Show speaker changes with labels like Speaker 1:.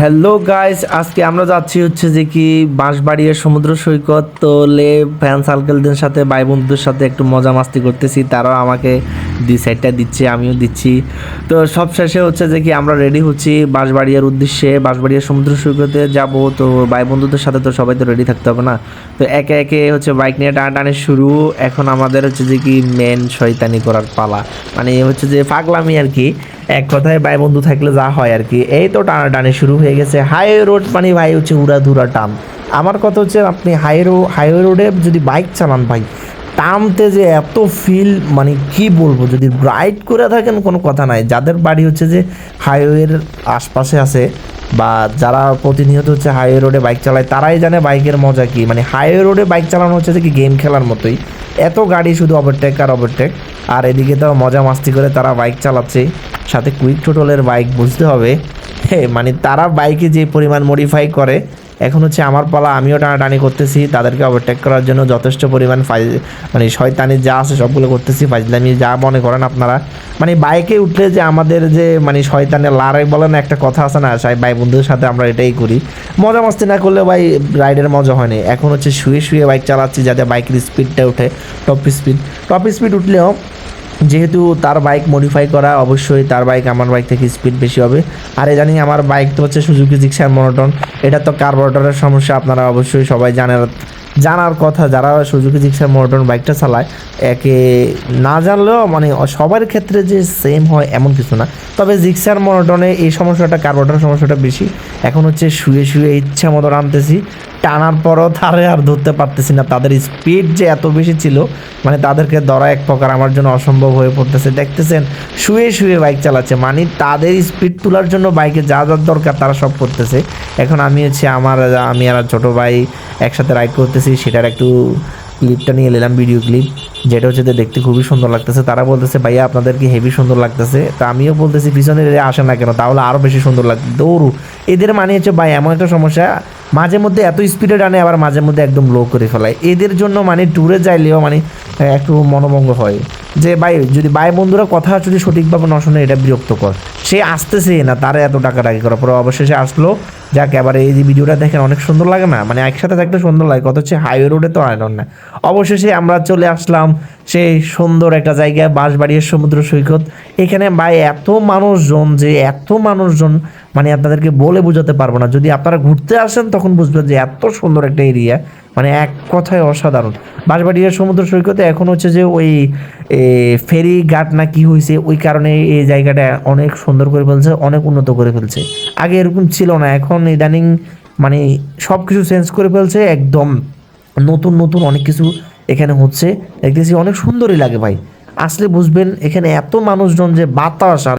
Speaker 1: Hello guys, আজকে আমরা যাচ্ছি হচ্ছে যে কি বাঁশবাড়িয়া সমুদ্র সৈকত। তো ফ্যান সার্কেলদের সাথে ভাই বন্ধুদের সাথে একটু মজা মাস্তি করতেছি, তারাও আমাকে সাইডটা দিচ্ছে, আমিও দিচ্ছি। তো সব শেষে হচ্ছে যে কি আমরা রেডি হচ্ছি বাঁশবাড়িয়ার উদ্দেশ্যে, বাঁশবাড়িয়া সমুদ্র সৈকতে যাব। তো ভাই বন্ধুদের সাথে তো সবাই তো রেডি থাকতে হবে না। তো একে একে হচ্ছে বাইক নিয়ে টানাটানি শুরু। এখন আমাদের হচ্ছে যে কি মেন শয়তানি করার পালা, মানে হচ্ছে যে পাগলামি আর কি। এক কথায় ভাই বন্ধু থাকলে যা হয় আর কি। এই তো টানাটানি শুরু হয়ে গেছে। হাইওয়ে রোড মানে ভাই হচ্ছে উড়াধুরা টান। আমার কথা হচ্ছে আপনি হাইওয়ে রোডে যদি বাইক চালান ভাই, টানতে যে এত ফিল, মানে কি বলবো, যদি রাইড করে থাকেন কোনো কথা নাই। যাদের বাড়ি হচ্ছে যে হাইওয়ের আশপাশে আছে বা যারা প্রতিনিয়ত হচ্ছে হাইওয়ে রোডে বাইক চালায়, তারাই জানে বাইকের মজা কি। মানে হাইওয়ে রোডে বাইক চালানো হচ্ছে যে কি গেম খেলার মতোই। এত গাড়ি শুধু ওভারটেক আর ওভারটেক, আর এদিকে তো মজা মাস্তি করে তারা বাইক চালাচ্ছে, সাথে কুইক টোটলের বাইক, বুঝতে হবে। মানে তারা বাইকে যে পরিমাণ মডিফাই করে। এখন হচ্ছে আমার পালা, আমিও টানাটানি করতেছি তাদেরকে ওভারটেক করার জন্য। যথেষ্ট পরিমাণ মানে শয়তানি যা আছে সবগুলো করতেছি, ফাইজলামি যা মনে করেন আপনারা। মানে বাইকে উঠলে যে আমাদের যে মানে শয়তানের লারে বলে না, একটা কথা আছে না, ভাই বন্ধুদের সাথে আমরা এটাই করি। মজা মাস্তি না করলে ভাই রাইডের মজা হয়নি। এখন হচ্ছে শুয়ে শুয়ে বাইক চালাচ্ছি যাতে বাইকের স্পিডটা উঠে, টপ স্পিড উঠলেও যেহেতু তার বাইক মডিফাই করা, অবশ্যই তার বাইক আমার বাইক থেকে স্পিড বেশি হবে। আর জানি আমার বাইক তো হচ্ছে সুজুকি জিক্সার মনোটন। এটা তো কার্বোরেটরের সমস্যা, আপনারা অবশ্যই সবাই জানার কথা যারা সুজুকি জিক্সার মনোটন বাইকটা চালায়। একে না জানলেও মানে সবার ক্ষেত্রে যে সেম হয় এমন কিছু না, তবে জিক্সার মনোটনে এই সমস্যাটা, কার্বোরেটরের সমস্যাটা বেশি। এখন হচ্ছে শুয়ে শুয়ে ইচ্ছা মতো টানতেছি, টানার পরও তারে আর ধরতে পারতেছি না। তাদের স্পিড যে এত বেশি ছিল, মানে তাদেরকে ধরা এক প্রকার আমার জন্য অসম্ভব হয়ে পড়তেছে। দেখতেছেন শুয়ে শুয়ে বাইক চালাচ্ছে, মানে তাদের স্পিড তোলার জন্য বাইকে যা যা দরকার তারা সব করতেছে। এখন আমি হচ্ছে আমি আর ছোটো ভাই একসাথে রাইড করতেছি, সেটার একটু ক্লিপটা নিয়ে নিলাম, ভিডিও ক্লিপ, যেটা হচ্ছে দেখতে খুবই সুন্দর লাগতেছে। তারা বলতেছে ভাইয়া আপনাদেরকে হেভি সুন্দর লাগতেছে। তা আমিও বলতেছি পিছনে আসে না কেন, তাহলে আরও বেশি সুন্দর লাগবে। দৌড়ু এদের মানে হচ্ছে ভাই এমন একটা সমস্যা, মাঝে মধ্যে এত স্পিডে টানে, আবার মাঝে মধ্যে একদম লো করে ফেলায়। এদের জন্য মানে ট্যুরে যাইলেও মানে একটু মনোভঙ্গ হয় যে ভাই, যদি ভাই বন্ধুরা কথা যদি সঠিকভাবে না শোনে, এটা বিরক্তকর। সে আসতেছে না, তারা এত টাকাটাকি করার পরে অবশেষে আসলো। যাক, এবার এই যে ভিডিওটা দেখেন অনেক সুন্দর লাগে না, মানে একসাথে থাকতে সুন্দর লাগে, কথা হচ্ছে হাইওয়ে রোডে তো আয়রন না। অবশেষে আমরা চলে আসলাম সেই সুন্দর একটা জায়গায়, বাঁশবাড়িয়া সমুদ্র সৈকত। এখানে ভাই এত মানুষজন, যে এত মানুষজন, মানে আপনাদেরকে বলে বোঝাতে পারবো না। যদি আপনারা ঘুরতে আসেন তখন বুঝবেন যে এত সুন্দর একটা এরিয়া, মানে এক কথায় অসাধারণ। বাঁশবাড়িয়া সমুদ্র সৈকতে এখন হচ্ছে যে ওই ফেরি ঘাট না কি হয়েছে, ওই কারণে এই জায়গাটা অনেক সুন্দর করে ফেলছে, অনেক উন্নত করে ফেলছে। আগে এরকম ছিল না, এখন ইদানিং মানে সব কিছু চেঞ্জ করে ফেলছে, একদম নতুন নতুন অনেক কিছু এখানে হচ্ছে। দেখতেছি অনেক সুন্দরই লাগে ভাই, আসলে বুঝবেন। এখানে এত মানুষজন যে বাতাস আর